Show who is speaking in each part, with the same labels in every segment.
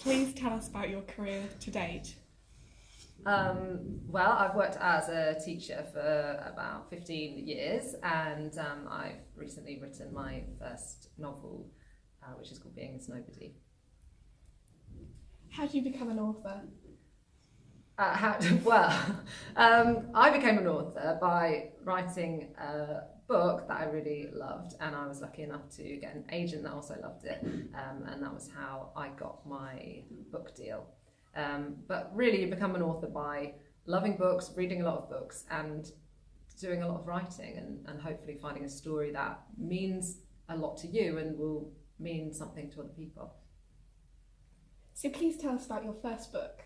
Speaker 1: Please tell us about your career to date.
Speaker 2: Well, I've worked as a teacher for about 15 years, and I've recently written my first novel, which is called Being Is Nobody.
Speaker 1: How do you become an author?
Speaker 2: I became an author by writing a book that I really loved, and I was lucky enough to get an agent that also loved it, and that was how I got my book deal. But really, you become an author by loving books, reading a lot of books, and doing a lot of writing, and hopefully finding a story that means a lot to you and will mean something to other people.
Speaker 1: So please tell us about your first book.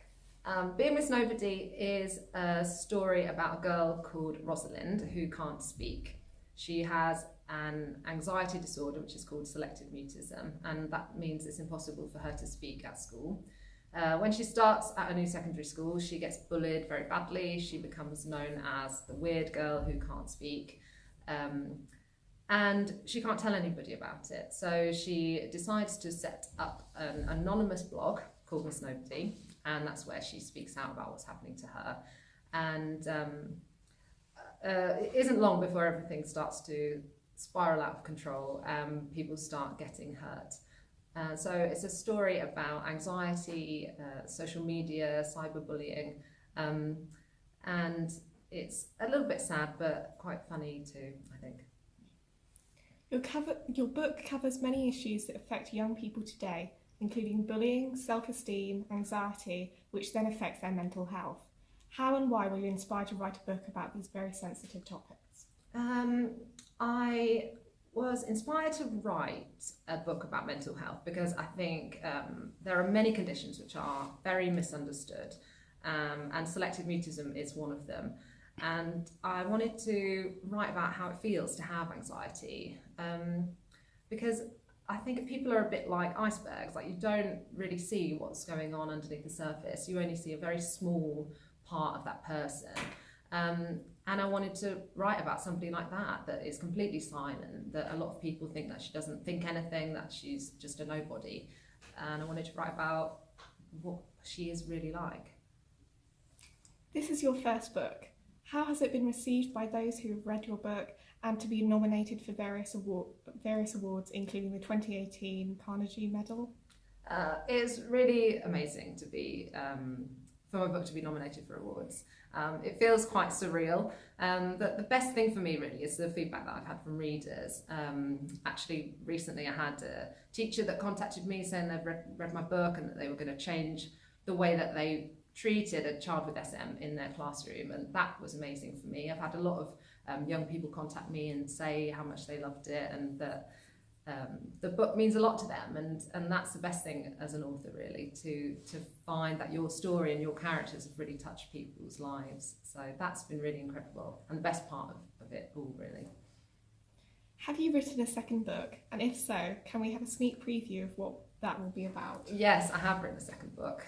Speaker 2: Being Miss Nobody is a story about a girl called Rosalind who can't speak. She has an anxiety disorder which is called selective mutism, and that means it's impossible for her to speak at school. When she starts at a new secondary school, she gets bullied very badly. She becomes known as the weird girl who can't speak, and she can't tell anybody about it. So she decides to set up an anonymous blog called Miss Nobody, and that's where she speaks out about what's happening to her. And it isn't long before everything starts to spiral out of control. People start getting hurt. So it's a story about anxiety, social media, cyberbullying, and it's a little bit sad, but quite funny too, I think.
Speaker 1: Your book covers many issues that affect young people today, including bullying, self-esteem, anxiety, which then affects their mental health. How and why were you inspired to write a book about these very sensitive topics?
Speaker 2: I was inspired to write a book about mental health because I think there are many conditions which are very misunderstood, and selective mutism is one of them. And I wanted to write about how it feels to have anxiety, because I think people are a bit like icebergs. Like, you don't really see what's going on underneath the surface. You only see a very small part of that person. And I wanted to write about somebody like that is completely silent, that a lot of people think that she doesn't think anything, that she's just a nobody. And I wanted to write about what she is really like.
Speaker 1: This is your first book. How has it been received by those who have read your book and to be nominated for various awards, including the 2018 Carnegie Medal?
Speaker 2: It's really amazing to be for my book to be nominated for awards. It feels quite surreal. The best thing for me really is the feedback that I've had from readers. Actually, recently I had a teacher that contacted me saying they'd read my book and that they were going to change the way that they treated a child with SM in their classroom, and that was amazing for me. I've had a lot of young people contact me and say how much they loved it, and that the book means a lot to them, and that's the best thing as an author, really, to find that your story and your characters have really touched people's lives. So that's been really incredible, and the best part of it all, really.
Speaker 1: Have you written a second book? And if so, can we have a sneak preview of what that will be about?
Speaker 2: Yes, I have written a second book.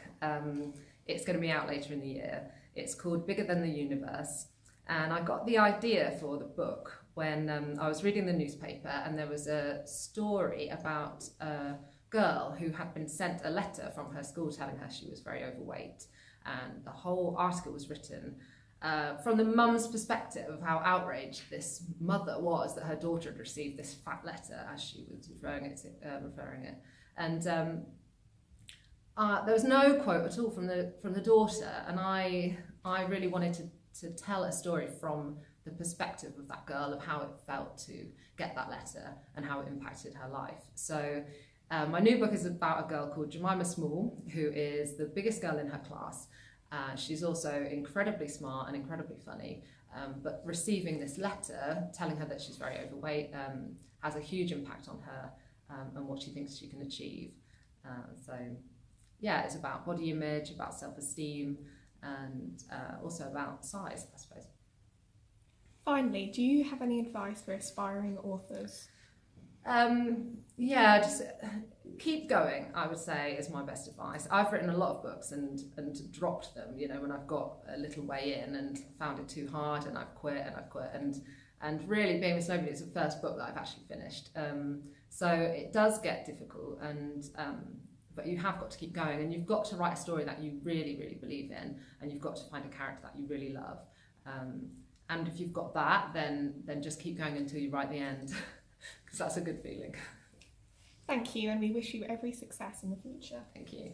Speaker 2: It's going to be out later in the year. It's called Bigger Than the Universe. And I got the idea for the book when I was reading the newspaper, and there was a story about a girl who had been sent a letter from her school telling her she was very overweight. And the whole article was written from the mum's perspective of how outraged this mother was that her daughter had received this fat letter, as she was referring it. And there was no quote at all from the daughter, and I really wanted to tell a story from the perspective of that girl, of how it felt to get that letter and how it impacted her life. So my new book is about a girl called Jemima Small, who is the biggest girl in her class. She's also incredibly smart and incredibly funny, but receiving this letter telling her that she's very overweight has a huge impact on her and what she thinks she can achieve. So yeah, it's about body image, about self-esteem, and also about size, I suppose.
Speaker 1: Finally, do you have any advice for aspiring authors?
Speaker 2: Yeah, just keep going, I would say, is my best advice. I've written a lot of books and dropped them, when I've got a little way in and found it too hard, and I've quit. And really, Being Miss Nobody is the first book that I've actually finished. So it does get difficult, and but you have got to keep going, and you've got to write a story that you really, really believe in, and you've got to find a character that you really love. And if you've got that, then just keep going until you write the end, because that's a good feeling.
Speaker 1: Thank you, and we wish you every success in the future.
Speaker 2: Thank you.